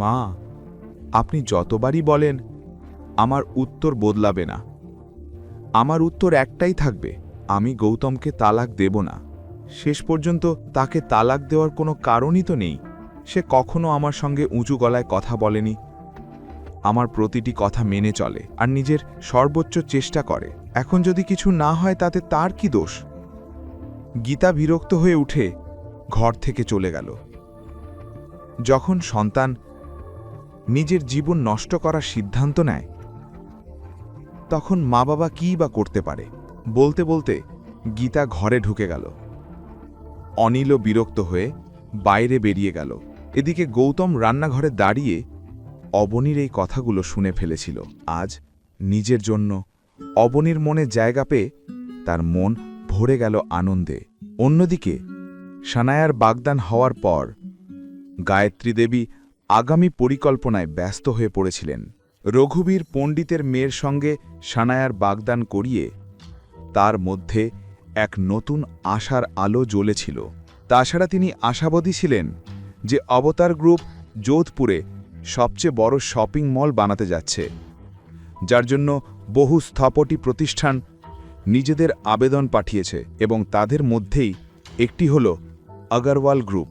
মা, আপনি যতবারই বলেন আমার উত্তর বদলাবে না। আমার উত্তর একটাই থাকবে, আমি গৌতমকে তালাক দেব না। শেষ পর্যন্ত তাকে তালাক দেওয়ার কোনো কারণই তো নেই। সে কখনো আমার সঙ্গে উঁচু গলায় কথা বলেনি, আমার প্রতিটি কথা মেনে চলে আর নিজের সর্বোচ্চ চেষ্টা করে। এখন যদি কিছু না হয় তাতে তার কি দোষ? গীতা বিরক্ত হয়ে উঠে ঘর থেকে চলে গেল। যখন সন্তান নিজের জীবন নষ্ট করার সিদ্ধান্ত নেয়, তখন মা বাবা কী বা করতে পারে? বলতে বলতে গীতা ঘরে ঢুকে গেল। অনিলও বিরক্ত হয়ে বাইরে বেরিয়ে গেল। এদিকে গৌতম রান্নাঘরে দাঁড়িয়ে অবনীর এই কথাগুলো শুনে ফেলেছিল। আজ নিজের জন্য অবনীর মনে জায়গা পেয়ে তার মন ভরে গেল আনন্দে। অন্যদিকে সানায়ার বাগদান হওয়ার পর গায়ত্রী দেবী আগামী পরিকল্পনায় ব্যস্ত হয়ে পড়েছিলেন। রঘুবীর পণ্ডিতের মেয়ের সঙ্গে সানায়ার বাগদান করিয়ে তার মধ্যে এক নতুন আশার আলো জ্বলেছিল। তাছাড়া তিনি আশাবাদী ছিলেন যে অবতার গ্রুপ যোধপুরে সবচেয়ে বড় শপিং মল বানাতে যাচ্ছে, যার জন্য বহু স্থপতি প্রতিষ্ঠান নিজেদের আবেদন পাঠিয়েছে এবং তাদের মধ্যেই একটি হল আগরওয়াল গ্রুপ।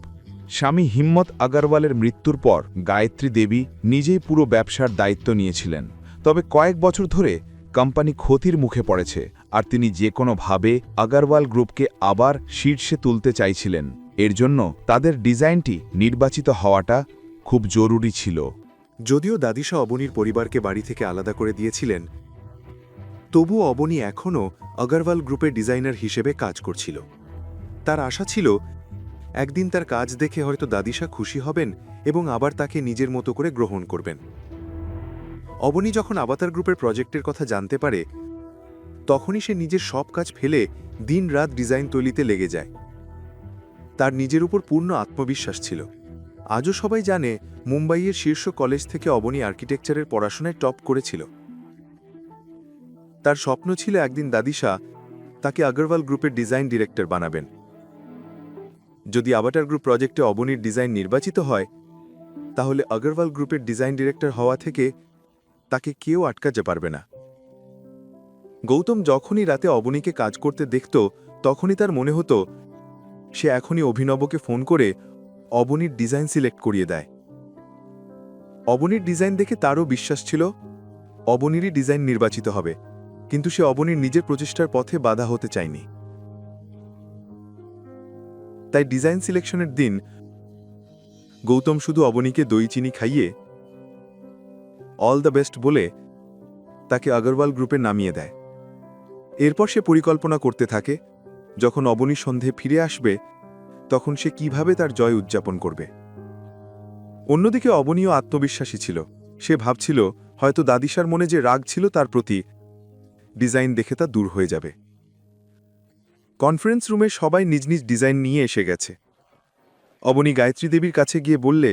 স্বামী হিম্মত আগরওয়ালের মৃত্যুর পর গায়ত্রী দেবী নিজেই পুরো ব্যবসার দায়িত্ব নিয়েছিলেন। তবে কয়েক বছর ধরে কোম্পানি ক্ষতির মুখে পড়েছে আর তিনি যে কোনোভাবে আগরওয়াল গ্রুপকে আবার শীর্ষে তুলতে চাইছিলেন। এর জন্য তাদের ডিজাইনটি নির্বাচিত হওয়াটা খুব জরুরি ছিল। যদিও দাদিশা অবনীর পরিবারকে বাড়ি থেকে আলাদা করে দিয়েছিলেন, তবুও অবনী এখনও আগরওয়াল গ্রুপের ডিজাইনার হিসেবে কাজ করছিল। তার আশা ছিল একদিন তার কাজ দেখে হয়তো দাদিশা খুশি হবেন এবং আবার তাকে নিজের মতো করে গ্রহণ করবেন। অবনী যখন আবাতার গ্রুপের প্রজেক্টের কথা জানতে পারে, তখনই সে নিজের সব কাজ ফেলে দিন-রাত ডিজাইন তৈরিতে লেগে যায়। তার নিজের উপর পূর্ণ আত্মবিশ্বাস ছিল। আজও সবাই জানে মুম্বাইয়ের শীর্ষ কলেজ থেকে অবনী আর্কিটেকচারের পড়াশোনায় টপ করেছিল। তার স্বপ্ন ছিল একদিন দাদিশা তাকে আগরওয়াল গ্রুপের ডিজাইন ডিরেক্টর বানাবেন। যদি আবাটার গ্রুপ প্রজেক্টে অবনীর ডিজাইন নির্বাচিত হয়, তাহলে আগরওয়াল গ্রুপের ডিজাইন ডিরেক্টর হওয়া থেকে তাকে কেউ আটকাতে পারবে না। গৌতম যখনই রাতে অবনীকে কাজ করতে দেখত, তখনই তার মনে হতো সে এখনই অভিনবকে ফোন করে অবনীর ডিজাইন সিলেক্ট করিয়ে দেয়। অবনীর ডিজাইন দেখে তারও বিশ্বাস ছিল অবনীরই ডিজাইন নির্বাচিত হবে, কিন্তু সে অবনীর নিজের প্রচেষ্টার পথে বাধা হতে চায়নি। তাই ডিজাইন সিলেকশনের দিন গৌতম শুধু অবনীকে দই চিনি খাইয়ে অল দ্য বেস্ট বলে তাকে আগরওয়াল গ্রুপে নামিয়ে দেয়। এরপর সে পরিকল্পনা করতে থাকে, যখন অবনী সন্ধে ফিরে আসবে তখন সে কিভাবে তার জয় উদযাপন করবে। অন্যদিকে অবনীও আত্মবিশ্বাসী ছিল। সে ভাবছিল হয়তো দাদিশার মনে যে রাগ ছিল তার প্রতি, ডিজাইন দেখে তা দূর হয়ে যাবে। কনফারেন্স রুমে সবাই নিজ নিজ ডিজাইন নিয়ে এসে গেছে। অবনী গায়ত্রী দেবীর কাছে গিয়ে বললে,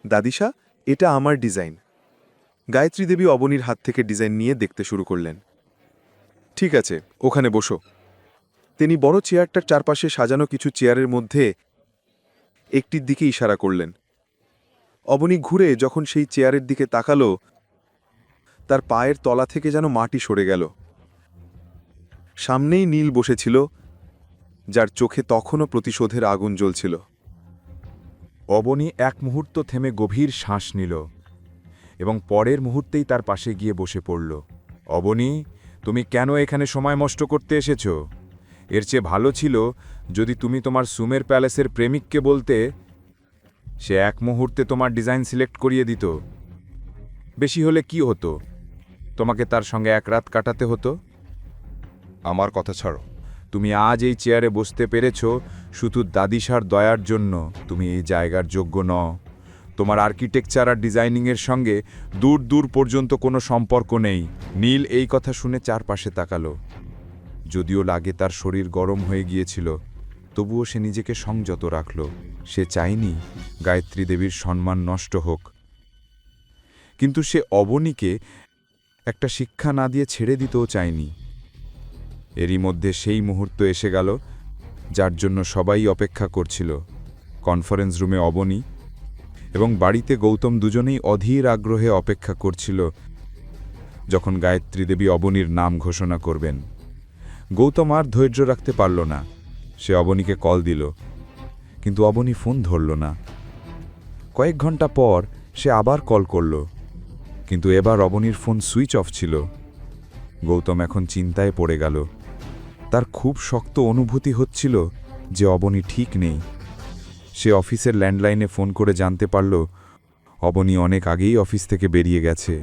দাদিশা, এটা আমার ডিজাইন। গায়ত্রী দেবী অবনীর হাত থেকে ডিজাইন নিয়ে দেখতে শুরু করলেন। ঠিক আছে, ওখানে বসো। তিনি বড় চেয়ারটার চারপাশে সাজানো কিছু চেয়ারের মধ্যে একটির দিকে ইশারা করলেন। অবনী ঘুরে যখন সেই চেয়ারের দিকে তাকালো, তার পায়ের তলা থেকে যেন মাটি সরে গেল। সামনেই নীল বসেছিল, যার চোখে তখনও প্রতিশোধের আগুন জ্বলছিল। অবনী এক মুহূর্ত থেমে গভীর শ্বাস নিল এবং পরের মুহূর্তেই তার পাশে গিয়ে বসে পড়ল। অবনী, তুমি কেন এখানে সময় নষ্ট করতে এসেছ? এর চেয়ে ভালো ছিল যদি তুমি তোমার সুমের প্যালেসের প্রেমিককে বলতে, সে এক মুহূর্তে তোমার ডিজাইন সিলেক্ট করিয়ে দিত। বেশি হলে কি হতো? তোমাকে তার সঙ্গে এক রাত কাটাতে হতো। আমার কথা ছাড়ো, তুমি আজ এই চেয়ারে বসতে পেরেছ শুধু দাদিশার দয়ার জন্য। তুমি এই জায়গার যোগ্য নও। তোমার আর্কিটেকচার আর ডিজাইনিংয়ের সঙ্গে দূর দূর পর্যন্ত কোনো সম্পর্ক নেই। নীল এই কথা শুনে চারপাশে তাকালো। যদিও লাগে তার শরীর গরম হয়ে গিয়েছিল, তবুও সে নিজেকে সংযত রাখল। সে চায়নি গায়ত্রী দেবীর সম্মান নষ্ট হোক, কিন্তু সে অবনীকে একটা শিক্ষা না দিয়ে ছেড়ে দিতেও চায়নি। এরই মধ্যে সেই মুহূর্ত এসে গেল যার জন্য সবাই অপেক্ষা করছিল। কনফারেন্স রুমে অবনী এবং বাড়িতে গৌতম দুজনেই অধীর আগ্রহে অপেক্ষা করছিল যখন গায়ত্রী দেবী অবনীর নাম ঘোষণা করবেন। গৌতম আর ধৈর্য রাখতে পারল না। সে অবনীকে কল দিল, কিন্তু অবনী ফোন ধরল না। কয়েক ঘন্টা পর সে আবার কল করল, কিন্তু এবার অবনীর ফোন সুইচ অফ ছিল। গৌতম এখন চিন্তায় পড়ে গেল। তার খুব শক্ত অনুভূতি হচ্ছিল যে অবনী ঠিক নেই। সে অফিসের ল্যান্ডলাইনে ফোন করে জানতে পারল অবনী অনেক আগেই অফিস থেকে বেরিয়ে গেছে।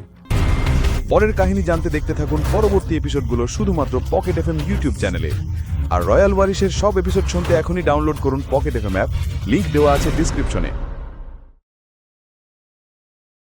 পরের কাহিনী জানতে দেখতে থাকুন পরবর্তী এপিসোডগুলো শুধুমাত্র পকেট এফএম ইউটিউব চ্যানেলে। আর রয়্যাল ওয়ারিশের সব এপিসোড শুনতে এখনই ডাউনলোড করুন পকেট এফএম অ্যাপ, লিংক দেওয়া আছে ডিসক্রিপশনে।